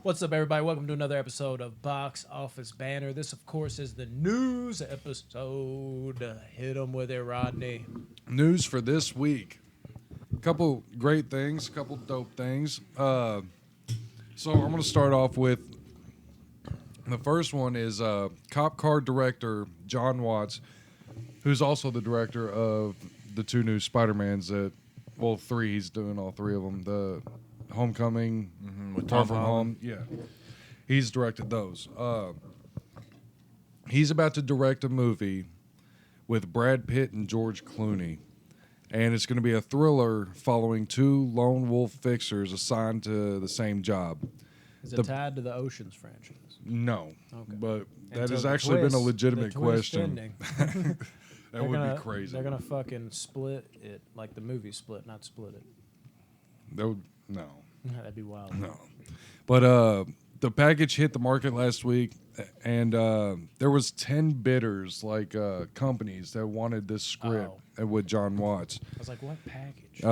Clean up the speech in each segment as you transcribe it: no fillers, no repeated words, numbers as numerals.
What's up, everybody? Welcome to another episode of Box Office Banter. This, of course, is the news episode. Hit them with it, Rodney. News for this week. Couple great things, couple dope things. So I'm going to start off with the first one is Cop Car director John Watts, who's also the director of the two new Spider-Mans three. He's doing all three of them. The Homecoming, with Far Tom From Holland. Home. Yeah, he's directed those. He's about to direct a movie with Brad Pitt and George Clooney. And it's going to be a thriller following two lone wolf fixers assigned to the same job. Is it tied to the Oceans franchise? No, Okay. but that Until has the actually been a twist- legitimate the twist question. ending. That would be crazy. They're going to fucking split it, like the movie Split, not split it. That would, no, That'd be wild. no. But the package hit the market last week, and there was 10 bidders, like companies that wanted this script with John Watts. I was like, what package?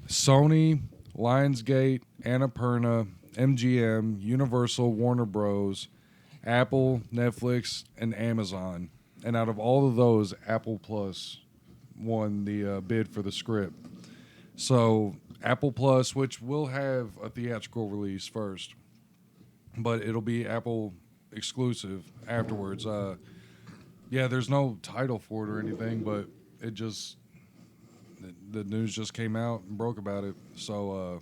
Sony, Lionsgate, Annapurna, MGM, Universal, Warner Bros., Apple, Netflix, and Amazon. And out of all of those, Apple Plus won the bid for the script. So Apple Plus, which will have a theatrical release first, but it'll be Apple exclusive afterwards. There's no title for it or anything, but it just the news just came out and broke about it. So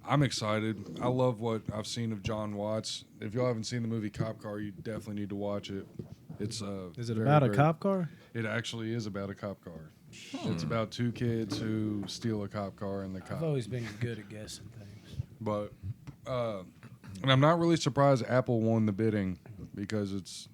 I'm excited. I love what I've seen of John Watts. If y'all haven't seen the movie Cop Car, you definitely need to watch it. It's Is it very about a great. cop car? It actually is about a cop car. It's about two kids who steal a cop car and the I've cop. always been good at guessing things. But and I'm not really surprised Apple won the bidding because it's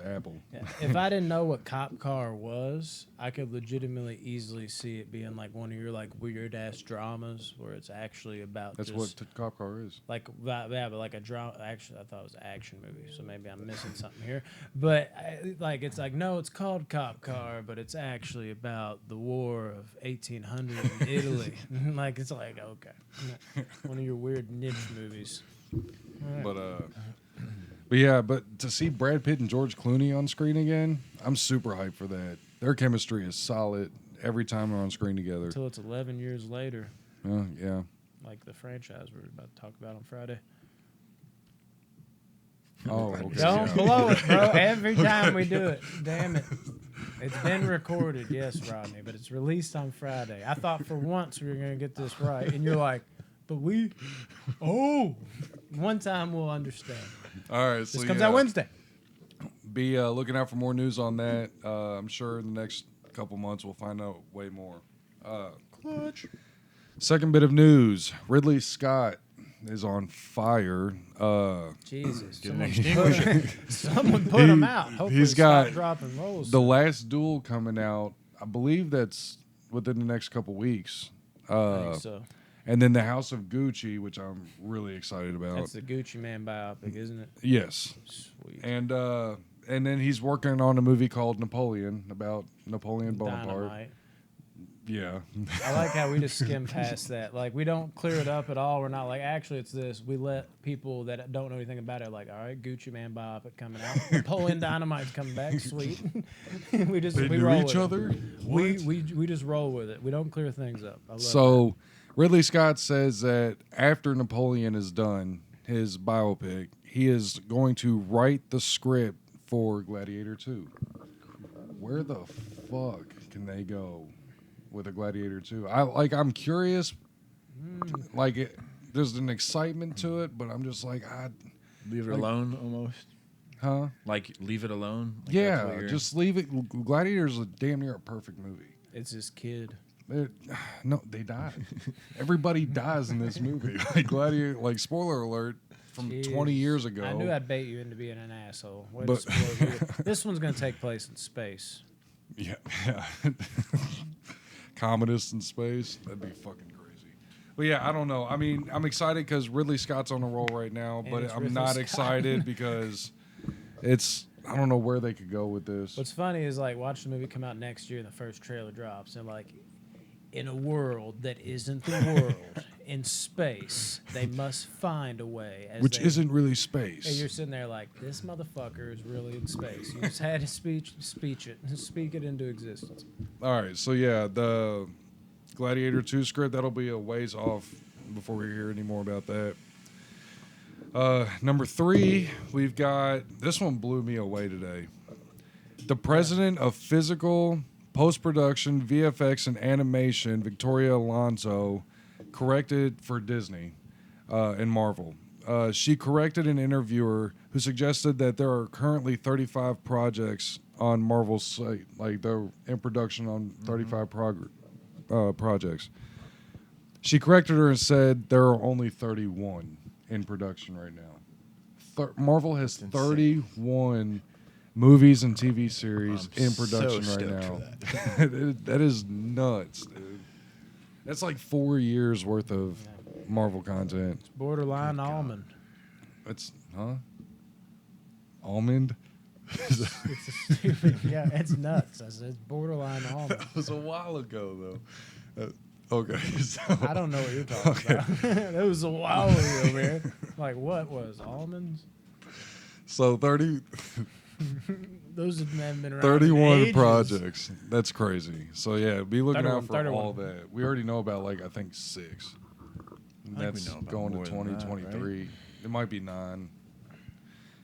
Apple. Yeah. If I didn't know what Cop Car was, I could legitimately easily see it being like one of your like weird ass dramas where it's actually about That's just what Cop Car is. like but like a drama. Actually, I thought it was an action movie, so maybe I'm missing something here. But like it's like no, it's called Cop Car, but it's actually about the War of 1800 in Italy. Like it's like okay, one of your weird niche movies. All right. But to see Brad Pitt and George Clooney on screen again, I'm super hyped for that. Their chemistry is solid every time they're on screen together. Until it's 11 years later, Yeah. like the franchise we're about to talk about on Friday. Oh, okay. Don't yeah. blow it, bro. Every time we do it. Damn it. It's been recorded, yes, Rodney, but it's released on Friday. I thought for once we were going to get this right. And you're like, but one time we'll understand. All right. So This comes out Wednesday. Be looking out for more news on that. I'm sure in the next couple months we'll find out way more. Clutch. Second bit of news: Ridley Scott is on fire. Jesus. Get an Someone put him out. Hopefully he's got stop, drop, and rolls. The Last Duel coming out. I believe that's within the next couple weeks. I think so. And then the House of Gucci, which I'm really excited about. That's the Gucci Man biopic, isn't it? Yes. Sweet. And then he's working on a movie called Napoleon about Napoleon Bonaparte. Dynamite. Yeah. I like how we just skim past that. Like, we don't clear it up at all. We're not like, actually, it's this. We let people that don't know anything about it, like, all right, Gucci Man biopic coming out. Napoleon Dynamite's coming back. Sweet. They we knew roll each with other? it. We just roll with it. We don't clear things up. I love So Ridley Scott says that after Napoleon is done, his biopic, he is going to write the script for Gladiator 2. Where the fuck can they go with a Gladiator 2? I'm curious. There's an excitement to it, but I'm just like, Leave it alone, almost. huh? Like, leave it alone. Like, that's Yeah, what you're- just leave it. Gladiator's a damn near a perfect movie. It's this kid. No, they die. Everybody dies in this movie. Like Gladiator, like spoiler alert from Jeez. 20 years ago. I knew I'd bait you into being an asshole. Way to But- spoil you. This one's going to take place in space. Yeah. Commodus in space. That'd be fucking crazy. But yeah, I don't know. I mean, I'm excited because Ridley Scott's on a roll right now, And but it's I'm Ridley not Scott. excited because I don't know where they could go with this. What's funny is like watch the movie come out next year and the first trailer drops and like in a world that isn't the world, in space, they must find a way. Which isn't really space. And you're sitting there like, this motherfucker is really in space. You just had to speak it into existence. All right, so yeah, the Gladiator 2 script, that'll be a ways off before we hear any more about that. Number 3, we've got, this one blew me away today. The president of physical, post-production, VFX, and animation, Victoria Alonso, corrected for Disney and Marvel. She corrected an interviewer who suggested that there are currently 35 projects on Marvel's site, like they're in production on 35 projects. She corrected her and said there are only 31 in production right now. Marvel has 31 movies and TV series in production right now. That is nuts, dude. That's like 4 years worth of Marvel content. It's borderline almond. It's almond. It's a stupid. Yeah, it's nuts. I said it's borderline almond. That was a while ago, though. Okay. So, I don't know what you're talking about. That was a while ago, man. Like, what was almonds? so 30. Those haven't been around. 31 in ages. projects. That's crazy. So yeah, be looking 31, out for 31. all that. We already know about like I think 6. we That's know about going to more than that, 2023. right? It might be 9.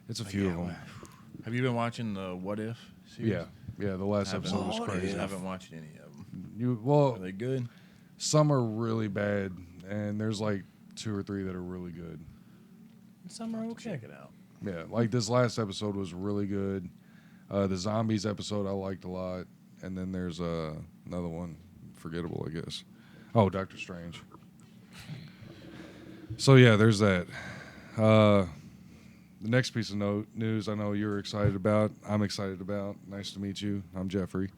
It's a few of them. Have you been watching the What If series? Yeah. The last Haven't- episode was I crazy. haven't watched any of them. Well, Are they good? some are really bad, and there's like 2 or 3 that are really good. Some are okay. Check it out. Yeah, like this last episode was really good. The zombies episode I liked a lot, and then there's another one, forgettable, I guess. Oh, Doctor Strange. So yeah, there's that. The next piece of news I know you're excited about. I'm excited about. Nice to meet you. I'm Jeffrey.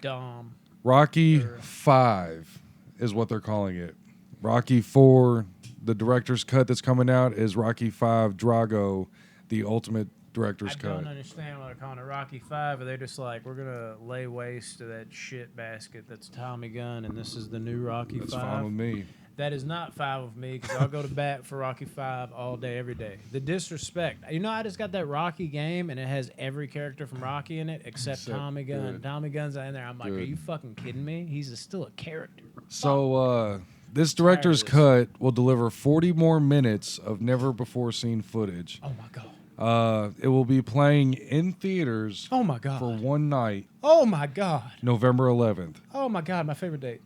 Dom. Rocky 5 is what they're calling it. Rocky 4, the director's cut that's coming out is Rocky 5 Drago, the ultimate director's I cut. don't understand why they're calling it Rocky 5, but they're just like, we're going to lay waste to that shit basket that's Tommy Gunn, and this is the new Rocky 5. That's fine with me. That is not 5 with me, because I'll go to bat for Rocky 5 all day, every day. The disrespect. You know, I just got that Rocky game, and it has every character from Rocky in it except Tommy Gunn. good. Tommy Gunn's in there. I'm like, Good. are you fucking kidding me? He's still a character. So this director's cut will deliver 40 more minutes of never-before-seen footage. Oh, my God. It will be playing in theaters Oh, my God. for one night, Oh, my God. November 11th. Oh, my God. My favorite date.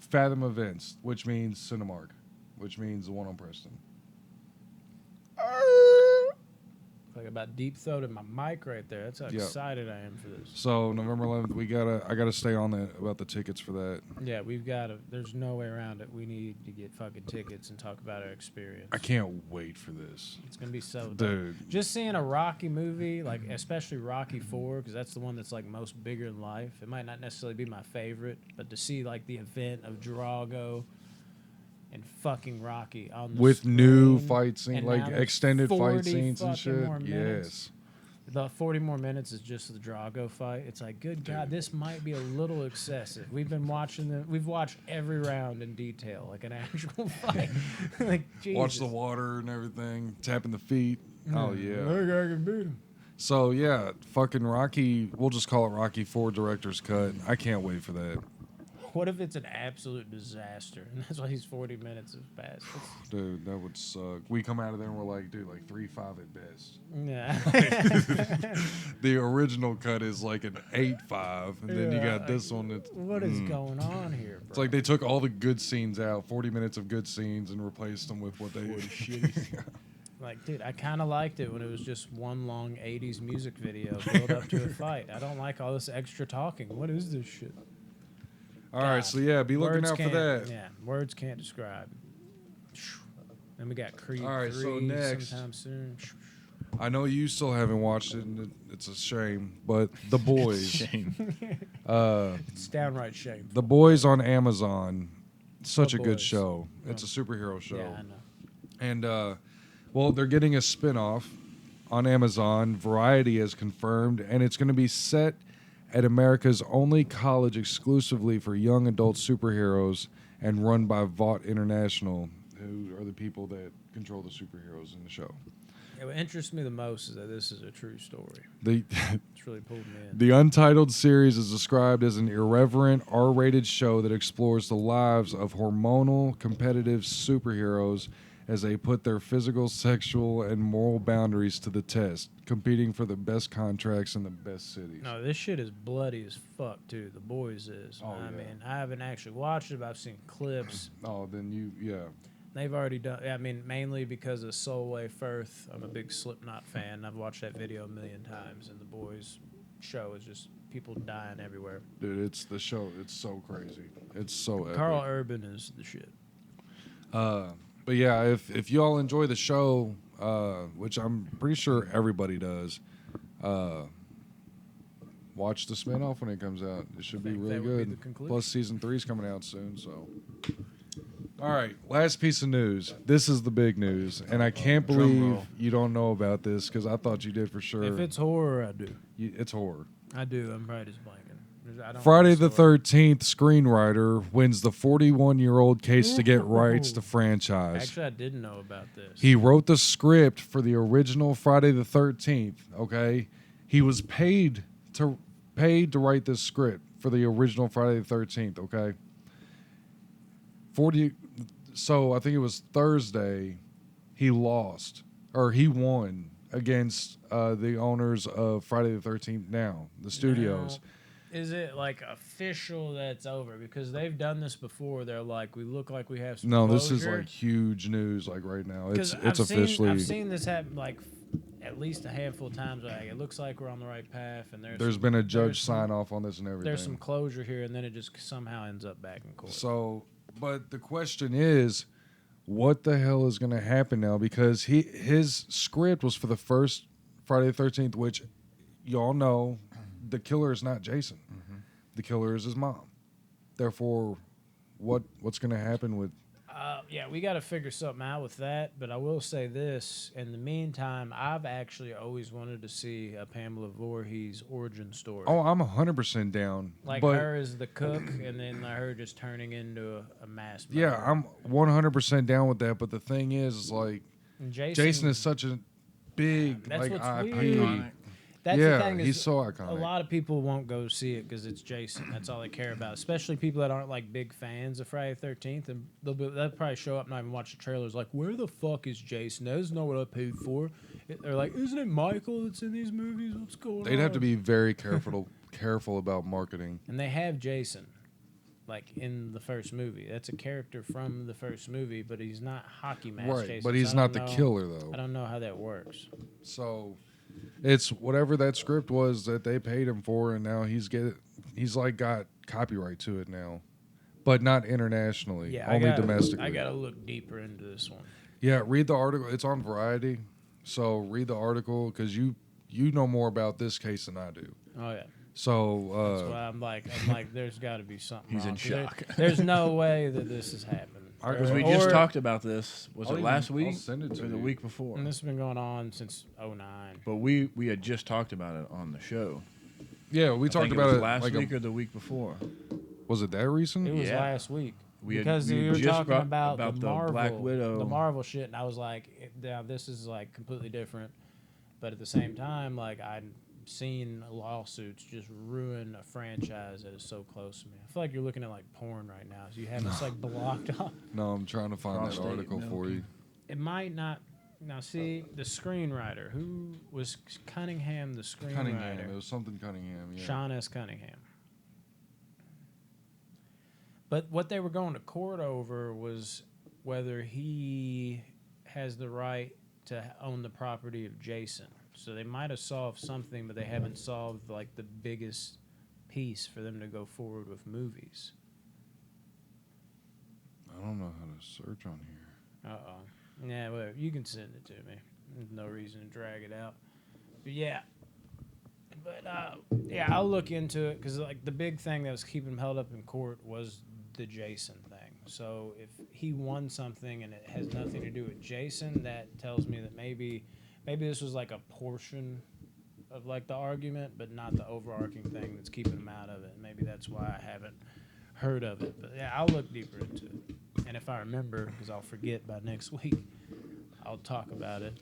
Fathom Events, which means Cinemark, which means the one on Preston. Like about deep throated my mic right there. That's how excited I am for this. So November 11th, I gotta stay on that about the tickets for that. Yeah, we've got to. There's no way around it. We need to get fucking tickets and talk about our experience. I can't wait for this, It's gonna be so dope. dude. Just seeing a Rocky movie, like especially Rocky 4, because that's the one that's like most bigger than life. It might not necessarily be my favorite, but to see like the event of Drago and fucking Rocky on the With screen, new fight scenes, and like now there's extended fight 40 scenes and fucking shit. more minutes. Yes. The 40 more minutes is just the Drago fight. It's like, good God, this might be a little excessive. We've been watching we've watched every round in detail, like an actual fight. Like, Jesus. Watch the water and everything, tapping the feet. Oh yeah. I think I can beat him. So yeah, fucking Rocky. We'll just call it Rocky 4 director's cut. I can't wait for that. What if it's an absolute disaster? And that's why these 40 minutes have passed. Dude, that would suck. We come out of there and we're like, dude, like 3.5 at best. Yeah. The original cut is like an 8.5, and then you Yeah, got this one that's. What is going on here, bro? It's like they took all the good scenes out, 40 minutes of good scenes, and replaced them with what they. Like, dude, I kind of liked it when it was just one long 80s music video build up to a fight. I don't like all this extra talking. What is this shit? All right, so yeah, be looking Words out for can't- that. Yeah, words can't describe. Then we got Creed All right, 3 so next. sometime soon. I know you still haven't watched it, and it's a shame, but The Boys. Shame. It's downright shameful. The Boys on Amazon. Such The a good Boys. show. It's a superhero show. Yeah, I know. And, well, they're getting a spin-off on Amazon. Variety has confirmed, and it's going to be set at America's only college exclusively for young adult superheroes and run by Vought International, who are the people that control the superheroes in the show. Yeah, what interests me the most is that this is a true story. The It's really pulled me in. The Untitled series is described as an irreverent, R-rated show that explores the lives of hormonal, competitive superheroes as they put their physical, sexual, and moral boundaries to the test, competing for the best contracts in the best cities. No, this shit is bloody as fuck too. The Boys is. Oh, I yeah. mean, I haven't actually watched it, but I've seen clips. Oh, then yeah. They've already done. I mean, mainly because of Solway Firth. I'm a big Slipknot fan. I've watched that video a million times, and the Boys show is just people dying everywhere. Dude, it's the show. It's so crazy. It's so epic. Carl Urban is the shit. But yeah, if you all enjoy the show, which I'm pretty sure everybody does, watch the spinoff when it comes out. It should be Think really that would be good. the conclusion. Plus, season 3 is coming out soon. So, all right, last piece of news. This is the big news, and I can't Drum believe roll. you don't know about this because I thought you did for sure. If it's horror, I do. It's horror. I do. I'm probably just blanking. I don't Friday know the story. 13th screenwriter wins the 41-year-old case to get rights to franchise. Actually, I didn't know about this. He wrote the script for the original Friday the 13th, okay? He was paid to write this script for the original Friday the 13th, okay? So I think it was Thursday, he lost, or he won against the owners of Friday the 13th now, the studios. Now, is it like official that it's over? Because they've done this before. They're like, we look like we have some No, closure. this is like huge news like right now. 'Cause It's officially... I've seen this happen like at least a handful of times. Like, it looks like we're on the right path, and There's been a judge sign off on this and everything. There's some closure here, and then it just somehow ends up back in court. So, but the question is, what the hell is going to happen now? Because his script was for the first Friday the 13th, which y'all know the killer is not Jason. Mm-hmm. The killer is his mom. Therefore, what's going to happen with... Yeah, we got to figure something out with that. But I will say this: in the meantime, I've actually always wanted to see a Pamela Voorhees origin story. Oh, I'm 100% down. Like but her as the cook, and then her just turning into a mass yeah, murderer. I'm 100% down with that. But the thing is like, And Jason is such a big That's like what's IP. weird. Iconic. That's yeah, the thing is, he's so iconic. a lot of people won't go see it because it's Jason. That's all they care about. Especially people that aren't like big fans of Friday the 13th, and they'll probably show up and not even watch the trailers. Like, where the fuck is Jason? That is not what I paid for. They're like, isn't it Michael that's in these movies? What's going on? They'd have to be very careful about marketing. And they have Jason, like in the first movie. That's a character from the first movie, but he's not hockey mask Right, Jason. but so he's I not don't the know- killer though. I don't know how that works. So it's whatever that script was that they paid him for, and now he's like got copyright to it now, but not internationally. Yeah, only I domestically. gotta look deeper into this one. Yeah, read the article. It's on Variety, so read the article because you know more about this case than I do. Oh yeah. So That's why I'm like, there's got to be something. He's wrong. in 'Cause there- shock. there's no way that this has happened. Because we Or- just talked about this. Was I'll it last even- I'll week send it to or the you. week before? And this has been going on since '09. But we had just talked about it on the show. yeah, we I talked think about was it last like week or the week before. was it that recent? It was Yeah. last week We because we we were just talking brought about the the Marvel, Black Widow. the Marvel shit, and I was like, now this is like completely different. But at the same time, like I've seen lawsuits just ruin a franchise that is so close to me. I feel like you're looking at like porn right now. So you have this like blocked off. No, I'm trying to find that Prostate article for milking. you. It might not. Now, see, the screenwriter, who was Cunningham, the screenwriter? Cunningham. It was something Cunningham. Yeah. Sean S. Cunningham. But what they were going to court over was whether he has the right to own the property of Jason. So they might have solved something, but they haven't solved like the biggest piece for them to go forward with movies. I don't know how to search on here. Uh-oh. Yeah, well, you can send it to me. There's no reason to drag it out. But yeah. But yeah, I'll look into it because like the big thing that was keeping him held up in court was the Jason thing. So if he won something and it has nothing to do with Jason, that tells me that maybe this was like a portion of like the argument, but not the overarching thing that's keeping them out of it. Maybe that's why I haven't heard of it. But yeah, I'll look deeper into it. And if I remember, because I'll forget by next week, I'll talk about it.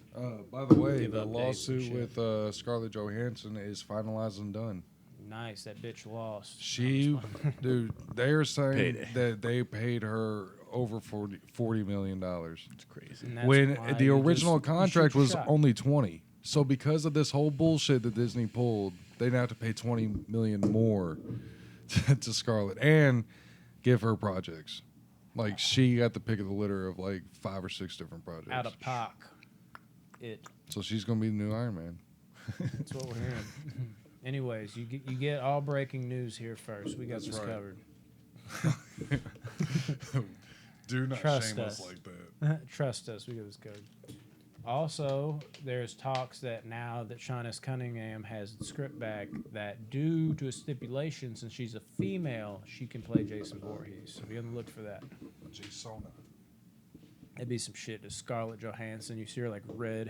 By the way, Give the updates and lawsuit shit. with Scarlett Johansson is finalized and done. Nice, that bitch lost. She, dude, they are saying Payday. that they paid her over $40 million. It's crazy. And that's When why the you original just- you shoot contract your was shot. only 20. So because of this whole bullshit that Disney pulled, they now have to pay 20 million more to Scarlett and give her projects. Like she got the pick of the litter of like 5 or 6 different projects. out of Pac. It. So she's gonna be the new Iron Man. That's what we're hearing. Anyways, you get all breaking news here first. We got That's this right. covered. Do not Trust shame us. us like that. Trust us, we got this covered. Also, there's talks that now that Shaughness Cunningham has the script back, that due to a stipulation, since she's a female, she can play Jason Voorhees. So be on the look for that. Jasona. It'd be some shit to Scarlett Johansson. You see her like red